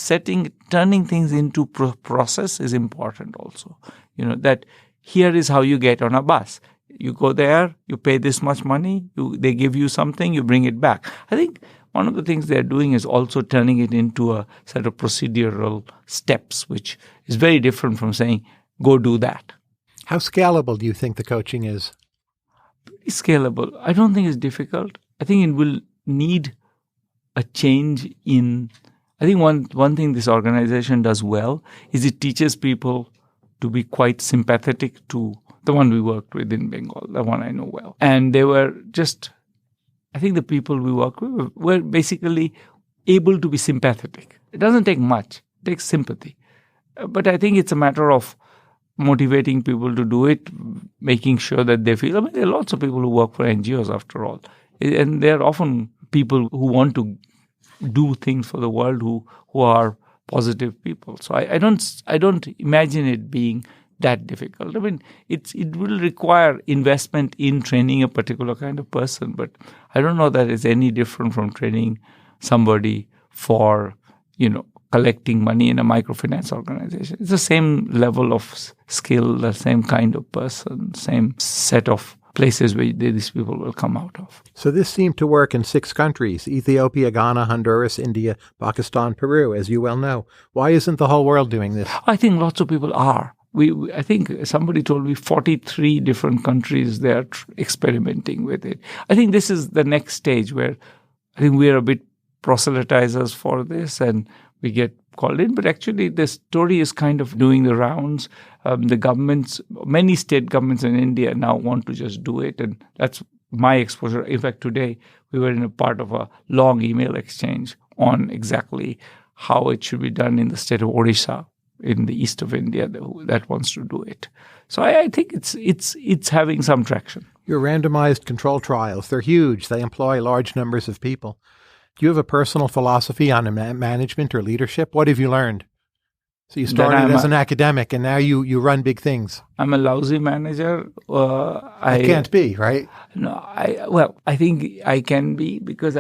Speaker 2: turning things into process is important also. That here is how you get on a bus. You go there, you pay this much money, they give you something, you bring it back. I think one of the things they're doing is also turning it into a set of procedural steps, which is very different from saying, go do that.
Speaker 1: How scalable do you think the coaching is?
Speaker 2: Pretty scalable. I don't think it's difficult. I think it will need a change in... I think one thing this organization does well is it teaches people to be quite sympathetic to the one we worked with in Bengal, the one I know well. And they were I think the people we work with were basically able to be sympathetic. It doesn't take much. It takes sympathy. But I think it's a matter of motivating people to do it, making sure that they feel... there are lots of people who work for NGOs after all. And they're often people who want to do things for the world who are positive people. So I don't imagine it being that difficult. I mean, it will require investment in training a particular kind of person, but I don't know that it's any different from training somebody for, collecting money in a microfinance organization. It's the same level of skill, the same kind of person, same set of places where these people will come out of.
Speaker 1: So this seemed to work in 6 countries: Ethiopia, Ghana, Honduras, India, Pakistan, Peru, as you well know. Why isn't the whole world doing this?
Speaker 2: I think lots of people are. I think somebody told me 43 different countries they are experimenting with it. I think this is the next stage where I think we are a bit proselytizers for this and we get called in. But actually the story is kind of doing the rounds. The governments, many state governments in India now want to just do it. And that's my exposure. In fact, today we were in a part of a long email exchange on exactly how it should be done in the state of Odisha, in the east of India, that wants to do it. So I think it's having some traction.
Speaker 1: Your randomized control trials, they're huge. They employ large numbers of people. Do you have a personal philosophy on management or leadership? What have you learned? So you started as an academic and now you run big things.
Speaker 2: I'm a lousy manager.
Speaker 1: I can't be, right?
Speaker 2: No, I think I can be because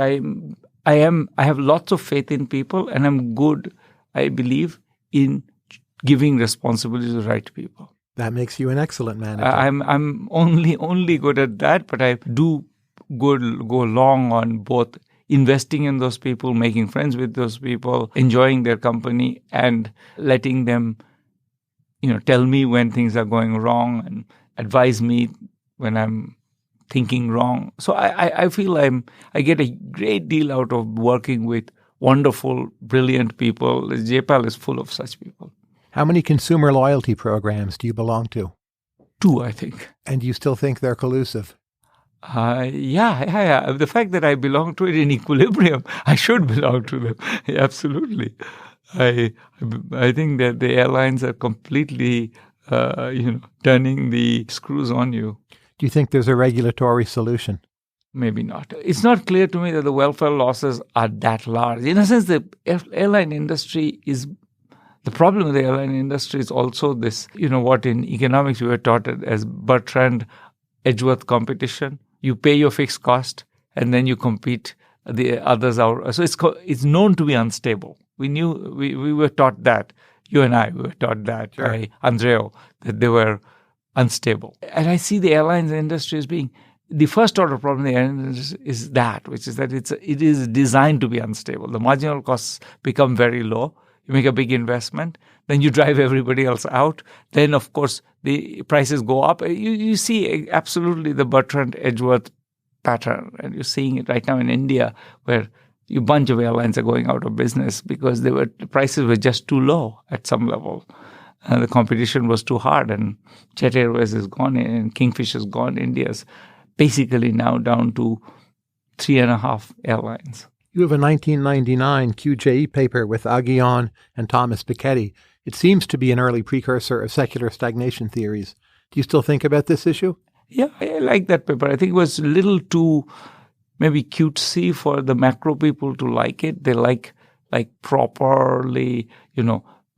Speaker 2: I have lots of faith in people, and I'm good, I believe, in giving responsibility to the right people.
Speaker 1: That makes you an excellent manager.
Speaker 2: I'm only good at that, but I do go long on both investing in those people, making friends with those people, enjoying their company, and letting them, tell me when things are going wrong and advise me when I'm thinking wrong. So I feel I get a great deal out of working with wonderful, brilliant people. JPAL is full of such people.
Speaker 1: How many consumer loyalty programs do you belong to?
Speaker 2: 2, I think.
Speaker 1: And you still think they're collusive?
Speaker 2: Yeah. The fact that I belong to it in equilibrium, I should belong to them. Absolutely. I think that the airlines are completely, turning the screws on you.
Speaker 1: Do you think there's a regulatory solution?
Speaker 2: Maybe not. It's not clear to me that the welfare losses are that large. In a sense, the airline industry is... The problem with the airline industry is also this, what in economics we were taught as Bertrand Edgeworth competition. You pay your fixed cost and then you compete the others out. So it's known to be unstable. We were taught that. You and I were taught that by Andreo, that they were unstable. And I see the airlines industry as being the first order problem in the airline industry is that, which is that it is designed to be unstable. The marginal costs become very low. You make a big investment, then you drive everybody else out. Then, of course, the prices go up. You see absolutely the Bertrand Edgeworth pattern. And you're seeing it right now in India, where a bunch of airlines are going out of business because the prices were just too low at some level. The competition was too hard. And Jet Airways is gone and Kingfish is gone. India's basically now down to 3.5 airlines.
Speaker 1: You have a 1999 QJE paper with Aguillon and Thomas Piketty. It seems to be an early precursor of secular stagnation theories. Do you still think about this issue?
Speaker 2: Yeah, I like that paper. I think it was a little too maybe cutesy for the macro people to like it. They like properly,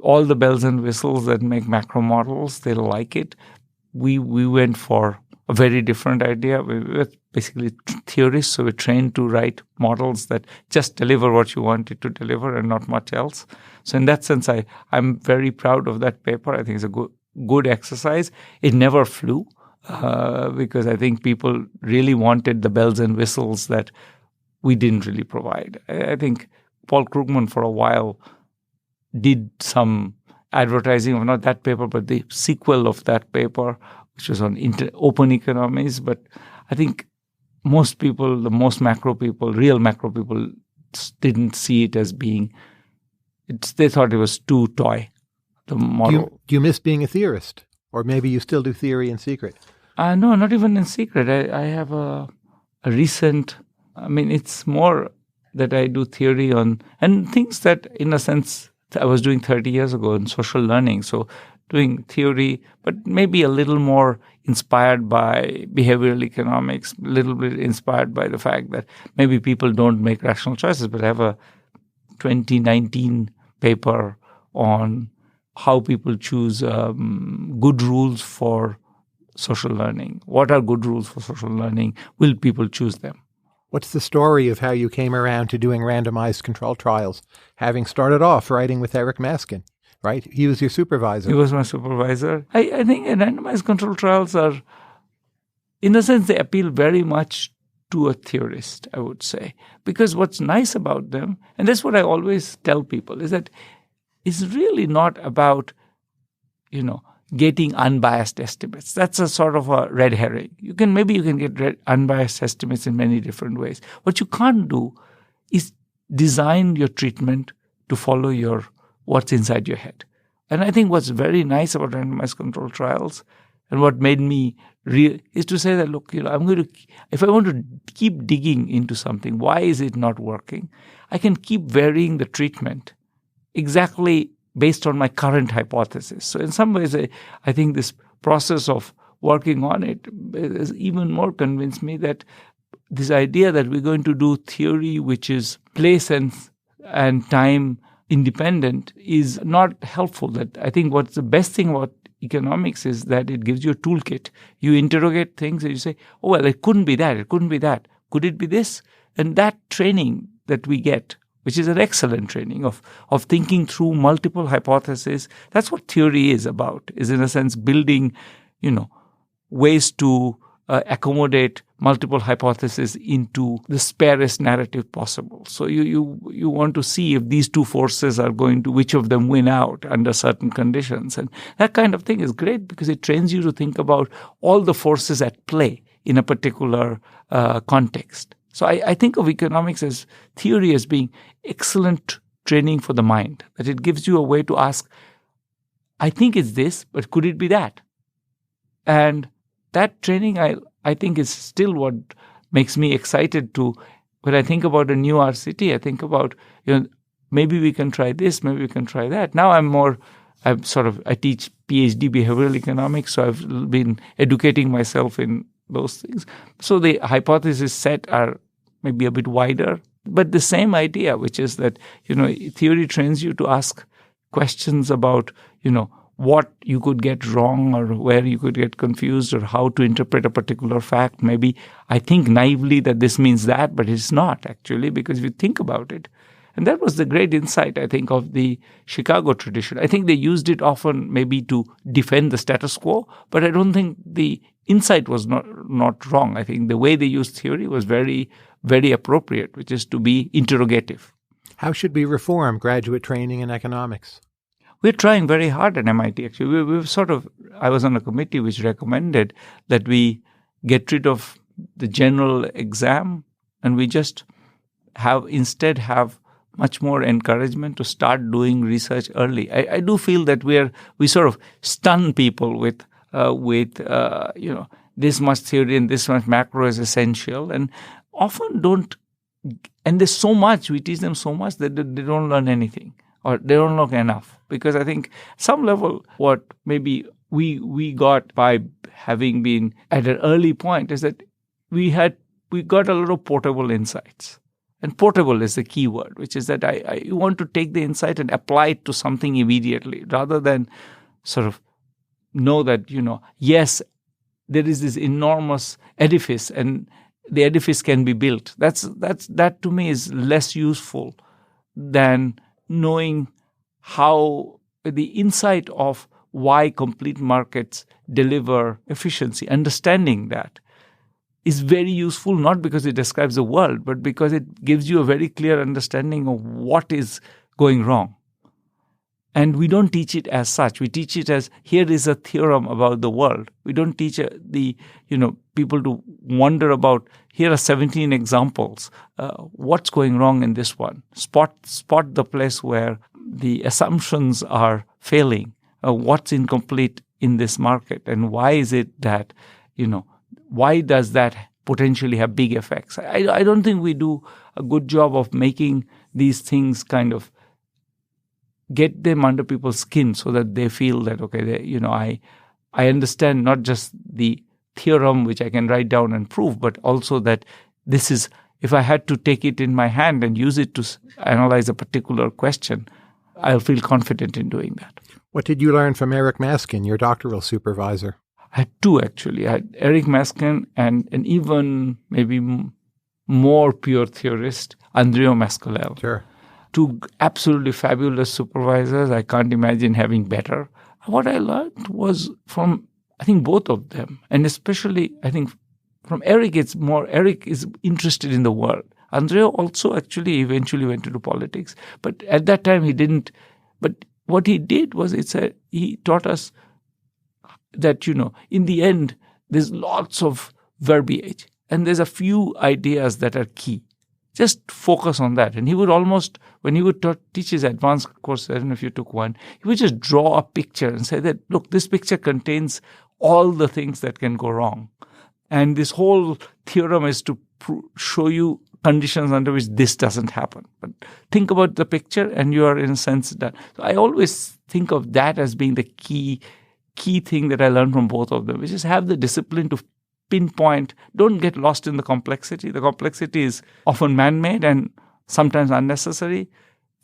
Speaker 2: all the bells and whistles that make macro models. They like it. We went for a very different idea. We were basically theorists, so we're trained to write models that just deliver what you want it to deliver and not much else. So in that sense, I'm very proud of that paper. I think it's a good exercise. It never flew because I think people really wanted the bells and whistles that we didn't really provide. I think Paul Krugman for a while did some advertising of not that paper, but the sequel of that paper, which was on open economies. But I think most people, the most macro people, real macro people, didn't see it as being, they thought it was too toy, the model.
Speaker 1: Do you miss being a theorist? Or maybe you still do theory in secret?
Speaker 2: No, not even in secret. I have a recent, it's more that I do theory on, and things that in a sense I was doing 30 years ago in social learning. So doing theory, but maybe a little more inspired by behavioral economics, a little bit inspired by the fact that maybe people don't make rational choices. But I have a 2019 paper on how people choose good rules for social learning. What are good rules for social learning? Will people choose them?
Speaker 1: What's the story of how you came around to doing randomized control trials, having started off writing with Eric Maskin? Right? He was your supervisor.
Speaker 2: He was my supervisor. I think randomized control trials are, in a sense, they appeal very much to a theorist, I would say. Because what's nice about them, and that's what I always tell people, is that it's really not about, getting unbiased estimates. That's a sort of a red herring. You can get unbiased estimates in many different ways. What you can't do is design your treatment to follow what's inside your head. And I think what's very nice about randomized control trials and what made me real is to say that, look, if I want to keep digging into something, why is it not working? I can keep varying the treatment exactly based on my current hypothesis. So in some ways, I think this process of working on it has even more convinced me that this idea that we're going to do theory which is place and time independent is not helpful. That I think what's the best thing about economics is that it gives you a toolkit. You interrogate things and you say, oh, well, it couldn't be that. It couldn't be that. Could it be this? And that training that we get, which is an excellent training of thinking through multiple hypotheses. That's what theory is about, is in a sense building, ways to accommodate multiple hypotheses into the sparest narrative possible. So you want to see if these two forces are going to, which of them win out under certain conditions. And that kind of thing is great because it trains you to think about all the forces at play in a particular context. So I think of economics as theory as being excellent training for the mind, that it gives you a way to ask, I think it's this, but could it be that? And that training, I think, is still what makes me excited to, when I think about a new RCT, I think about, maybe we can try this, maybe we can try that. Now I teach PhD behavioral economics, so I've been educating myself in those things. So the hypothesis set are maybe a bit wider, but the same idea, which is that, theory trains you to ask questions about, what you could get wrong or where you could get confused or how to interpret a particular fact. Maybe I think naively that this means that, but it's not actually, because if you think about it. And that was the great insight, I think, of the Chicago tradition. I think they used it often maybe to defend the status quo, but I don't think the insight was not wrong. I think the way they used theory was very, very appropriate, which is to be interrogative.
Speaker 1: How should we reform graduate training in economics?
Speaker 2: We're trying very hard at MIT, actually. I was on a committee which recommended that we get rid of the general exam and we just instead have much more encouragement to start doing research early. I do feel that we sort of stun people with this much theory and this much macro is essential, and often don't. And there's so much, we teach them so much that they don't learn anything or they don't learn enough. Because I think some level what maybe we got by having been at an early point is that we got a lot of portable insights. And portable is the key word, which is that I want to take the insight and apply it to something immediately rather than sort of know that, yes, there is this enormous edifice and the edifice can be built. That to me is less useful than knowing how the insight of why complete markets deliver efficiency, understanding that is very useful, not because it describes the world, but because it gives you a very clear understanding of what is going wrong. And we don't teach it as such. We teach it as, here is a theorem about the world. We don't teach people to wonder about, here are 17 examples. What's going wrong in this one? Spot the place where the assumptions are failing. What's incomplete in this market? And why is it that, why does that potentially have big effects? I don't think we do a good job of making these things kind of get them under people's skin so that they feel that, okay, I understand not just the theorem which I can write down and prove, but also that this is, if I had to take it in my hand and use it to analyze a particular question, I'll feel confident in doing that.
Speaker 1: What did you learn from Eric Maskin, your doctoral supervisor?
Speaker 2: I had two, actually. I had Eric Maskin and an even maybe more pure theorist, Andrea Mascolel.
Speaker 1: Sure.
Speaker 2: Two absolutely fabulous supervisors. I can't imagine having better. What I learned was from, I think, both of them. And especially, I think, from Eric, Eric is interested in the world. Andrea also actually eventually went into politics. But at that time, he didn't. But what he did was, he taught us that, in the end, there's lots of verbiage. And there's a few ideas that are key. Just focus on that. And he would almost, when he would teach his advanced course, I don't know if you took one, he would just draw a picture and say that, look, this picture contains all the things that can go wrong. And this whole theorem is to show you conditions under which this doesn't happen. But think about the picture and you are in a sense done. So I always think of that as being the key thing that I learned from both of them, which is have the discipline to pinpoint, don't get lost in the complexity. The complexity is often man-made and sometimes unnecessary.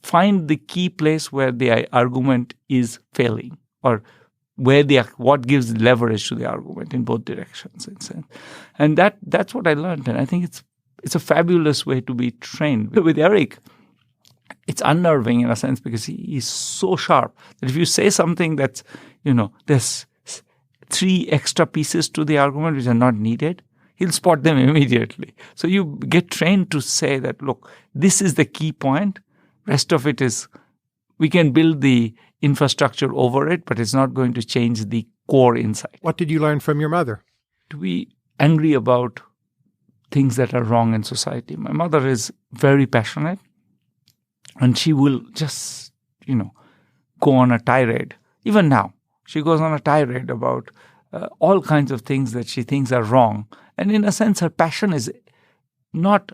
Speaker 2: Find the key place where the argument is failing or where what gives leverage to the argument in both directions. And that's what I learned. And I think it's a fabulous way to be trained. With Eric, it's unnerving in a sense because he is so sharp that if you say something that's, there's 3 extra pieces to the argument which are not needed, he'll spot them immediately. So you get trained to say that, look, this is the key point. Rest of it is, we can build the infrastructure over it, but it's not going to change the core insight.
Speaker 1: What did you learn from your mother?
Speaker 2: To be angry about things that are wrong in society. My mother is very passionate, and she will just, go on a tirade. Even now, she goes on a tirade about all kinds of things that she thinks are wrong. And in a sense, her passion is not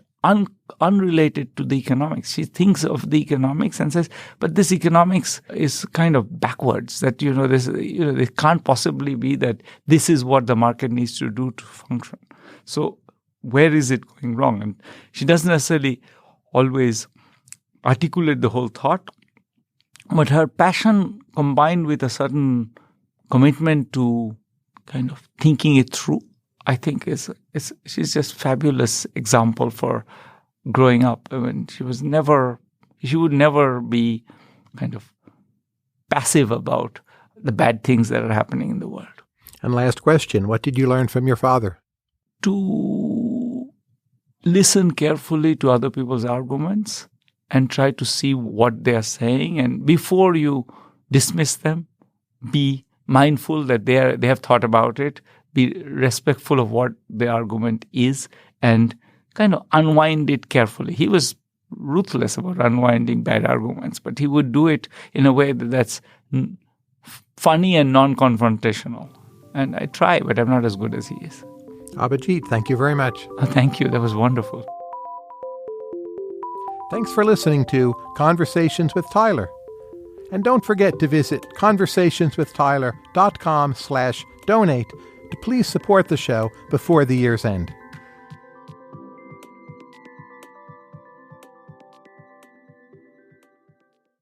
Speaker 2: unrelated to the economics. She thinks of the economics and says, but this economics is kind of backwards, that, it can't possibly be that this is what the market needs to do to function. So where is it going wrong? And she doesn't necessarily always articulate the whole thought, but her passion combined with a certain commitment to kind of thinking it through, I think she's just fabulous example for growing up. I mean, she would never be kind of passive about the bad things that are happening in the world.
Speaker 1: And last question, what did you learn from your father?
Speaker 2: To listen carefully to other people's arguments and try to see what they are saying. And before you dismiss them, be mindful that they have thought about it, be respectful of what the argument is, and kind of unwind it carefully. He was ruthless about unwinding bad arguments, but he would do it in a way that's funny and non-confrontational. And I try, but I'm not as good as he is.
Speaker 1: Abhijit, thank you very much.
Speaker 2: Thank you. That was wonderful.
Speaker 1: Thanks for listening to Conversations with Tyler. And don't forget to visit conversationswithtyler.com/donate to please support the show before the year's end.